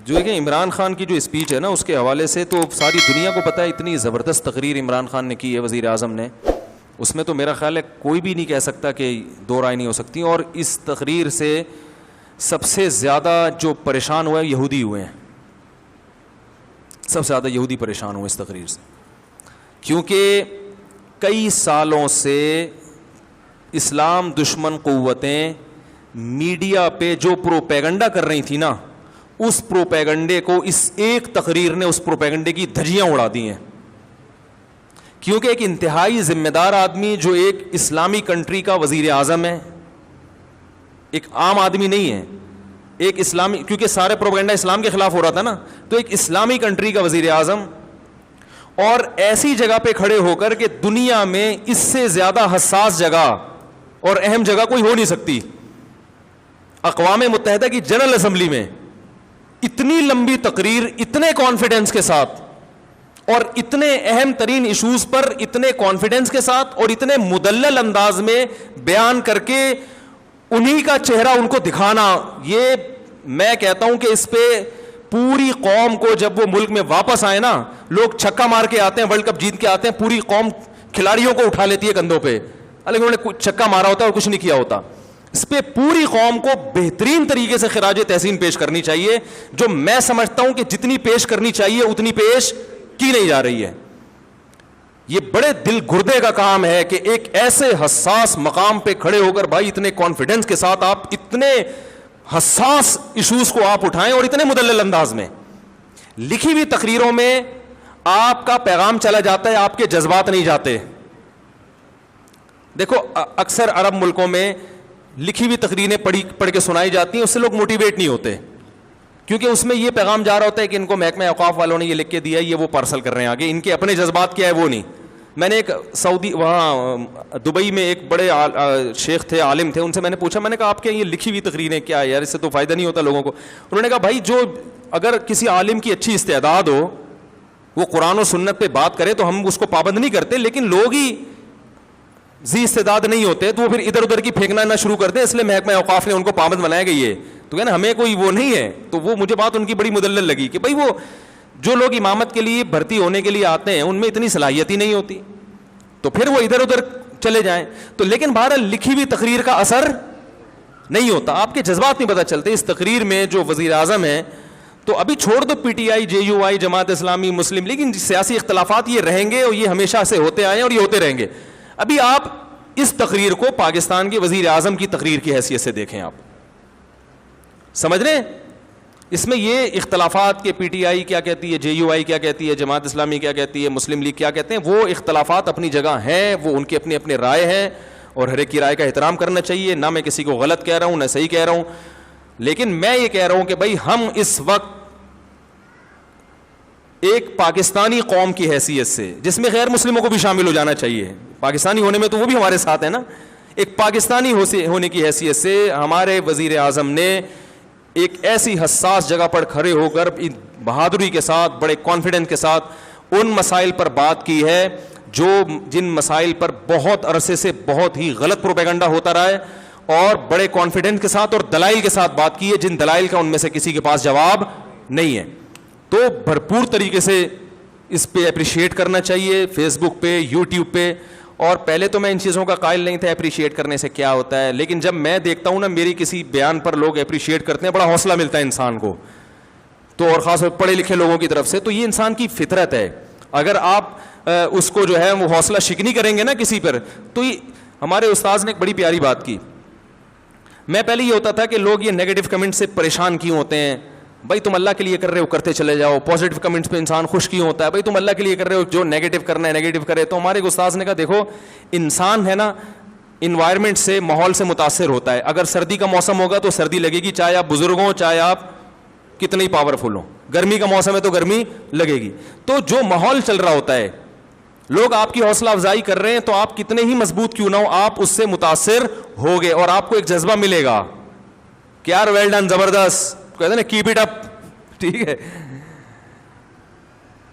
جو کہ عمران خان کی جو اسپیچ ہے نا اس کے حوالے سے تو ساری دنیا کو پتہ ہے اتنی زبردست تقریر عمران خان نے کی ہے وزیر اعظم نے, اس میں تو میرا خیال ہے کوئی بھی نہیں کہہ سکتا کہ دو رائے نہیں ہو سکتی. اور اس تقریر سے سب سے زیادہ جو پریشان ہوئے یہودی ہوئے ہیں, سب سے زیادہ یہودی پریشان ہوئے اس تقریر سے, کیونکہ کئی سالوں سے اسلام دشمن قوتیں میڈیا پہ جو پروپیگنڈا کر رہی تھی نا, اس پروپیگنڈے کو اس ایک تقریر نے اس پروپیگنڈے کی دھجیاں اڑا دی ہیں. کیونکہ ایک انتہائی ذمہ دار آدمی جو ایک اسلامی کنٹری کا وزیر اعظم ہے, ایک عام آدمی نہیں ہے, ایک اسلامی, کیونکہ سارے پروپیگنڈا اسلام کے خلاف ہو رہا تھا نا, تو ایک اسلامی کنٹری کا وزیر اعظم, اور ایسی جگہ پہ کھڑے ہو کر کہ دنیا میں اس سے زیادہ حساس جگہ اور اہم جگہ کوئی ہو نہیں سکتی, اقوام متحدہ کی جنرل اسمبلی میں اتنی لمبی تقریر اتنے کانفیڈنس کے ساتھ اور اتنے اہم ترین ایشوز پر اتنے کانفیڈنس کے ساتھ اور اتنے مدلل انداز میں بیان کر کے انہی کا چہرہ ان کو دکھانا, یہ میں کہتا ہوں کہ اس پہ پوری قوم کو, جب وہ ملک میں واپس آئے نا, لوگ چھکا مار کے آتے ہیں, ورلڈ کپ جیت کے آتے ہیں, پوری قوم کھلاڑیوں کو اٹھا لیتی ہے کندھوں پہ, حالانکہ انہوں نے چھکا مارا ہوتا ہے اور کچھ نہیں کیا ہوتا. اس پہ پوری قوم کو بہترین طریقے سے خراج تحسین پیش کرنی چاہیے, جو میں سمجھتا ہوں کہ جتنی پیش کرنی چاہیے اتنی پیش کی نہیں جا رہی ہے. یہ بڑے دل گردے کا کام ہے کہ ایک ایسے حساس مقام پہ کھڑے ہو کر بھائی اتنے کانفیڈنس کے ساتھ آپ اتنے حساس ایشوز کو آپ اٹھائیں اور اتنے مدلل انداز میں. لکھی ہوئی تقریروں میں آپ کا پیغام چلا جاتا ہے, آپ کے جذبات نہیں جاتے. دیکھو اکثر عرب ملکوں میں لکھی ہوئی تقریریں پڑھ کے سنائی جاتی ہیں, اس سے لوگ موٹیویٹ نہیں ہوتے, کیونکہ اس میں یہ پیغام جا رہا ہوتا ہے کہ ان کو محکمہ اوقاف والوں نے یہ لکھ کے دیا ہے, یہ وہ پارسل کر رہے ہیں آگے, ان کے اپنے جذبات کیا ہے وہ نہیں. میں نے ایک سعودی وہاں دبئی میں ایک بڑے شیخ تھے, عالم تھے, ان سے میں نے پوچھا, میں نے کہا آپ کے یہ لکھی ہوئی تقریریں کیا ہے یار, اس سے تو فائدہ نہیں ہوتا لوگوں کو. انہوں نے کہا بھائی جو اگر کسی عالم کی اچھی استعداد ہو, وہ قرآن و سنت پہ بات کرے تو ہم اس کو پابند نہیں کرتے, لیکن لوگ ہی ذی استعداد نہیں ہوتے تو وہ پھر ادھر ادھر کی پھینکنا نہ شروع کرتے ہیں, اس لیے محکمہ اوقاف نے ان کو پابند بنایا گئی ہے. تو کہنا ہمیں کوئی وہ نہیں ہے. تو وہ مجھے بات ان کی بڑی مدلل لگی کہ بھائی وہ جو لوگ امامت کے لیے بھرتی ہونے کے لیے آتے ہیں ان میں اتنی صلاحیت ہی نہیں ہوتی, تو پھر وہ ادھر ادھر چلے جائیں. تو لیکن بہرحال لکھی ہوئی تقریر کا اثر نہیں ہوتا, آپ کے جذبات نہیں پتہ چلتے. اس تقریر میں جو وزیر اعظم ہے, تو ابھی چھوڑ دو P T I, J you I, Jamaat Islami, Muslim league, سیاسی اختلافات یہ رہیں گے اور یہ ہمیشہ سے ہوتے آئے ہیں اور یہ ہوتے رہیں گے. ابھی آپ اس تقریر کو پاکستان کے وزیر اعظم کی تقریر کی حیثیت سے دیکھیں, آپ سمجھ رہے ہیں اس میں یہ اختلافات کے پی ٹی آئی کیا کہتی ہے, جے یو آئی کیا کہتی ہے, جماعت اسلامی کیا کہتی ہے, مسلم لیگ کیا کہتے ہیں, وہ اختلافات اپنی جگہ ہیں, وہ ان کے اپنے اپنے رائے ہیں اور ہر ایک کی رائے کا احترام کرنا چاہیے. نہ میں کسی کو غلط کہہ رہا ہوں نہ صحیح کہہ رہا ہوں, لیکن میں یہ کہہ رہا ہوں کہ بھائی ہم اس وقت ایک پاکستانی قوم کی حیثیت سے, جس میں غیر مسلموں کو بھی شامل ہو جانا چاہیے, پاکستانی ہونے میں تو وہ بھی ہمارے ساتھ ہیں نا, ایک پاکستانی ہونے کی حیثیت سے ہمارے وزیر اعظم نے ایک ایسی حساس جگہ پر کھڑے ہو کر بہادری کے ساتھ, بڑے کانفیڈنس کے ساتھ ان مسائل پر بات کی ہے جن مسائل پر بہت عرصے سے بہت ہی غلط پروپیگنڈا ہوتا رہا ہے, اور بڑے کانفیڈنس کے ساتھ اور دلائل کے ساتھ بات کی ہے, جن دلائل کا ان میں سے کسی کے پاس جواب نہیں ہے. تو بھرپور طریقے سے اس پہ اپریشیٹ کرنا چاہیے, فیس بک پہ, یوٹیوب پہ. اور پہلے تو میں ان چیزوں کا قائل نہیں تھا اپریشیٹ کرنے سے کیا ہوتا ہے, لیکن جب میں دیکھتا ہوں نا میری کسی بیان پر لوگ اپریشیٹ کرتے ہیں, بڑا حوصلہ ملتا ہے انسان کو, تو اور خاص طور پڑھے لکھے لوگوں کی طرف سے. تو یہ انسان کی فطرت ہے, اگر آپ اس کو جو ہے وہ حوصلہ شکنی کریں گے نا کسی پر. تو ہمارے استاذ نے ایک بڑی پیاری بات کی. میں پہلے یہ ہوتا تھا کہ لوگ یہ نیگیٹو کمنٹ سے پریشان کیوں ہوتے ہیں, بھائی تم اللہ کے لیے کر رہے ہو کرتے چلے جاؤ, پازیٹیو کمنٹس پہ انسان خوش کیوں ہوتا ہے, بھائی تم اللہ کے لیے کر رہے ہو, جو نیگیٹو کرنا ہے نیگیٹو کرے. تو ہمارے استاذ نے کہا دیکھو انسان ہے نا انوائرمنٹ سے, ماحول سے متاثر ہوتا ہے. اگر سردی کا موسم ہوگا تو سردی لگے گی, چاہے آپ بزرگ ہوں چاہے آپ کتنے پاورفل ہوں. گرمی کا موسم ہے تو گرمی لگے گی. تو جو ماحول چل رہا ہوتا ہے, لوگ آپ کی حوصلہ افزائی کر رہے ہیں, تو آپ کتنے ہی مضبوط کیوں نہ ہو آپ اس سے متاثر ہوگے اور آپ کو ایک جذبہ ملے گا کہ یار ویل ڈن, زبردست, کہتے ہیں نا کیپ اٹ اپ. ٹھیک ہے,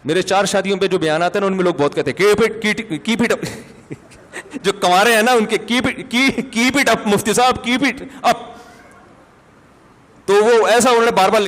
میرے 4 شادیوں پہ جو بیانات ہیں نا ان میں لوگ بہت کہتے ہیں کیپ اٹ اپ. جو کنوارے ہیں نا ان کے کیپ اٹ اپ, مفتی صاحب کیپ اٹ اپ. تو وہ ایسا انہوں نے بار بار